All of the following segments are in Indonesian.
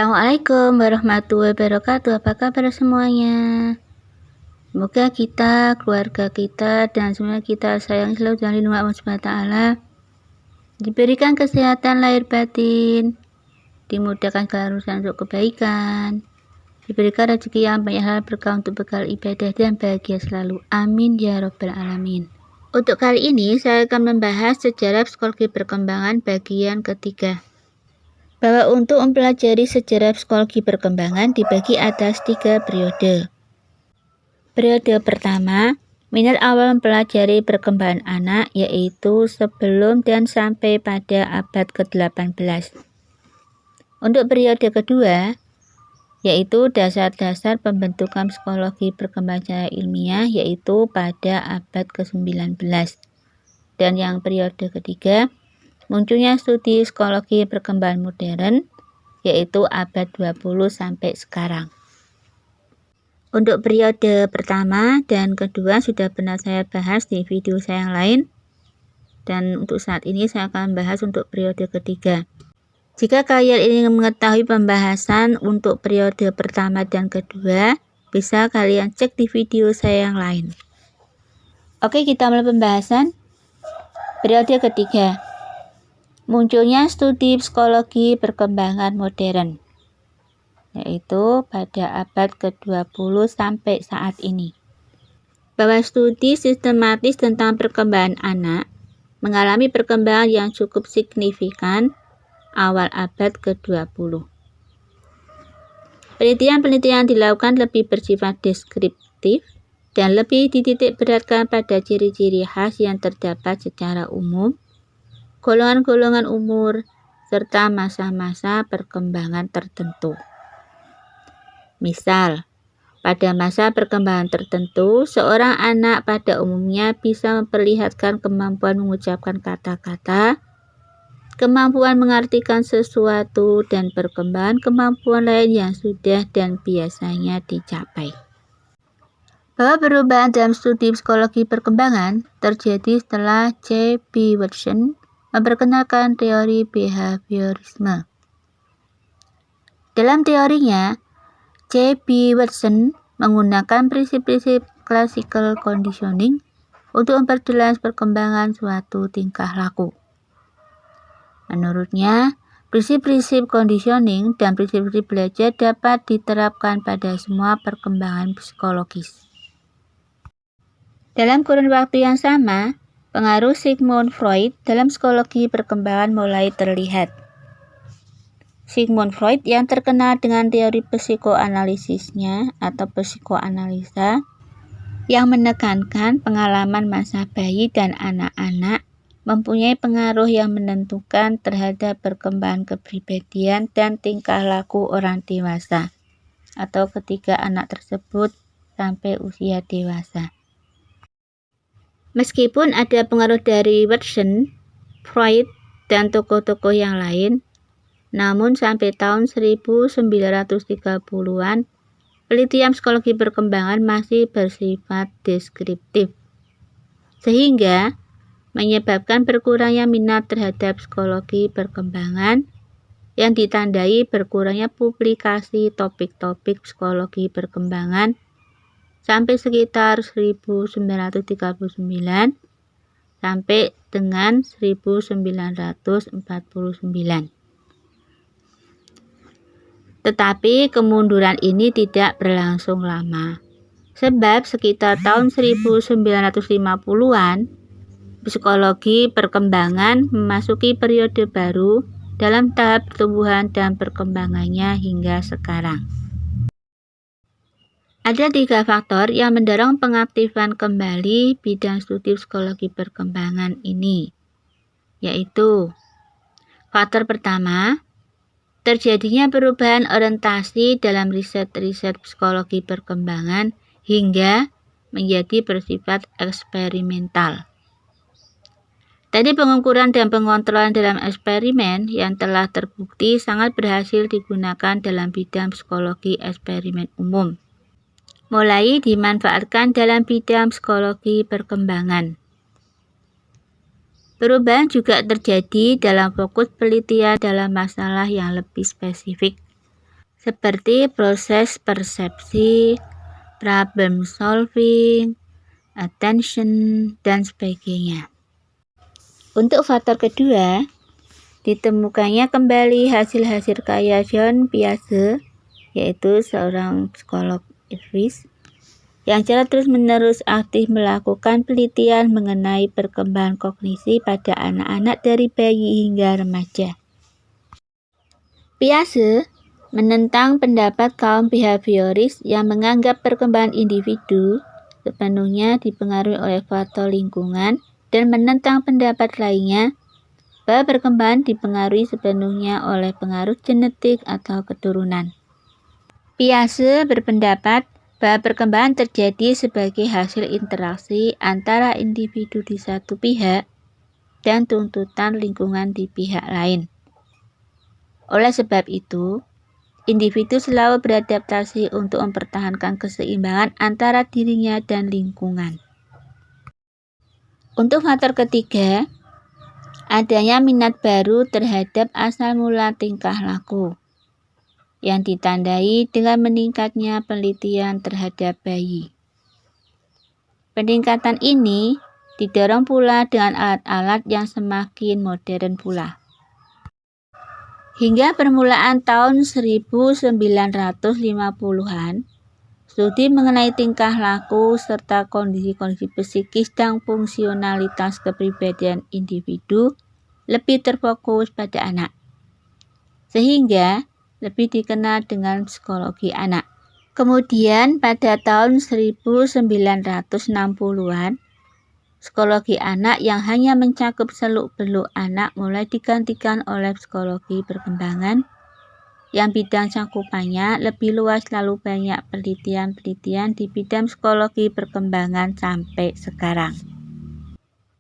Assalamualaikum warahmatullahi wabarakatuh. Apa kabar semuanya? Semoga kita, keluarga kita, dan semua kita sayang selalu dan lindungi Allah SWT, diberikan kesehatan lahir batin, dimudahkan segala urusan untuk kebaikan, diberikan rezeki yang banyak hal berkah untuk bekal ibadah dan bahagia selalu. Amin ya rabbal alamin. Untuk kali ini saya akan membahas sejarah psikologi perkembangan bagian ketiga. Bahwa untuk mempelajari sejarah psikologi perkembangan dibagi atas 3 periode. Periode pertama, minat awal mempelajari perkembangan anak, yaitu sebelum dan sampai pada abad ke-18. Untuk periode kedua, yaitu dasar-dasar pembentukan psikologi perkembangan secara ilmiah, yaitu pada abad ke-19. Dan yang periode ketiga, munculnya studi psikologi perkembangan modern, yaitu abad 20 sampai sekarang. Untuk periode pertama dan kedua sudah pernah saya bahas di video saya yang lain, dan untuk saat ini saya akan bahas untuk periode ketiga. Jika kalian ingin mengetahui pembahasan untuk periode pertama dan kedua, bisa kalian cek di video saya yang lain. Oke, kita mulai pembahasan. Periode ketiga, munculnya studi psikologi perkembangan modern, yaitu pada abad ke-20 sampai saat ini. Bahwa studi sistematis tentang perkembangan anak mengalami perkembangan yang cukup signifikan awal abad ke-20. Penelitian-penelitian dilakukan lebih bersifat deskriptif dan lebih dititik beratkan pada ciri-ciri khas yang terdapat secara umum, golongan-golongan umur, serta masa-masa perkembangan tertentu. Misal, pada masa perkembangan tertentu, seorang anak pada umumnya bisa memperlihatkan kemampuan mengucapkan kata-kata, kemampuan mengartikan sesuatu, dan perkembangan kemampuan lain yang sudah dan biasanya dicapai. Bahwa perubahan dalam studi psikologi perkembangan terjadi setelah C.B. Watson memperkenalkan teori behaviorisme. Dalam teorinya, C.B. Watson menggunakan prinsip-prinsip classical conditioning untuk memperjelas perkembangan suatu tingkah laku. Menurutnya, prinsip-prinsip conditioning dan prinsip-prinsip belajar dapat diterapkan pada semua perkembangan psikologis. Dalam kurun waktu yang sama, pengaruh Sigmund Freud dalam psikologi perkembangan mulai terlihat. Sigmund Freud yang terkenal dengan teori psikoanalisisnya atau psikoanalisa yang menekankan pengalaman masa bayi dan anak-anak mempunyai pengaruh yang menentukan terhadap perkembangan kepribadian dan tingkah laku orang dewasa atau ketika anak tersebut sampai usia dewasa. Meskipun ada pengaruh dari Watson, Freud, dan tokoh-tokoh yang lain, namun sampai tahun 1930-an, penelitian psikologi perkembangan masih bersifat deskriptif, sehingga menyebabkan berkurangnya minat terhadap psikologi perkembangan yang ditandai berkurangnya publikasi topik-topik psikologi perkembangan sampai sekitar 1939 sampai dengan 1949. Tetapi kemunduran ini tidak berlangsung lama, sebab sekitar tahun 1950-an, psikologi perkembangan memasuki periode baru dalam tahap pertumbuhan dan perkembangannya hingga sekarang. Ada 3 faktor yang mendorong pengaktifan kembali bidang studi psikologi perkembangan ini, yaitu faktor pertama, terjadinya perubahan orientasi dalam riset-riset psikologi perkembangan hingga menjadi bersifat eksperimental. Teknik pengukuran dan pengontrolan dalam eksperimen yang telah terbukti sangat berhasil digunakan dalam bidang psikologi eksperimen umum, mulai dimanfaatkan dalam bidang psikologi perkembangan. Perubahan juga terjadi dalam fokus penelitian dalam masalah yang lebih spesifik, seperti proses persepsi, problem solving, attention, dan sebagainya. Untuk faktor kedua, ditemukannya kembali hasil-hasil karya Jean Piaget, yaitu seorang psikolog Swiss, yang secara terus-menerus aktif melakukan penelitian mengenai perkembangan kognisi pada anak-anak dari bayi hingga remaja. Piaget menentang pendapat kaum behavioris yang menganggap perkembangan individu sepenuhnya dipengaruhi oleh faktor lingkungan dan menentang pendapat lainnya bahwa perkembangan dipengaruhi sepenuhnya oleh pengaruh genetik atau keturunan. Piaget berpendapat bahwa perkembangan terjadi sebagai hasil interaksi antara individu di satu pihak dan tuntutan lingkungan di pihak lain. Oleh sebab itu, individu selalu beradaptasi untuk mempertahankan keseimbangan antara dirinya dan lingkungan. Untuk faktor ketiga, adanya minat baru terhadap asal mula tingkah laku, yang ditandai dengan meningkatnya penelitian terhadap bayi. Peningkatan ini didorong pula dengan alat-alat yang semakin modern pula. Hingga permulaan tahun 1950-an, studi mengenai tingkah laku serta kondisi-kondisi psikis dan fungsionalitas kepribadian individu lebih terfokus pada anak, sehingga lebih dikenal dengan psikologi anak. Kemudian pada tahun 1960-an, psikologi anak yang hanya mencakup seluk-beluk anak mulai digantikan oleh psikologi perkembangan yang bidang cakupannya lebih luas, lalu banyak penelitian-penelitian di bidang psikologi perkembangan sampai sekarang.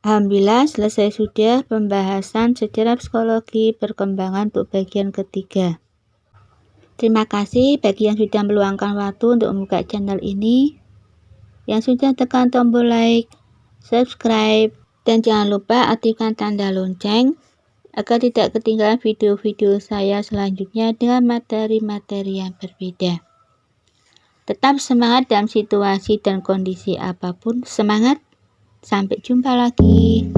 Alhamdulillah selesai sudah pembahasan sejarah psikologi perkembangan untuk bagian ketiga. Terima kasih bagi yang sudah meluangkan waktu untuk membuka channel ini, yang sudah tekan tombol like, subscribe, dan jangan lupa aktifkan tanda lonceng agar tidak ketinggalan video-video saya selanjutnya dengan materi-materi yang berbeda. Tetap semangat dalam situasi dan kondisi apapun. Semangat, sampai jumpa lagi.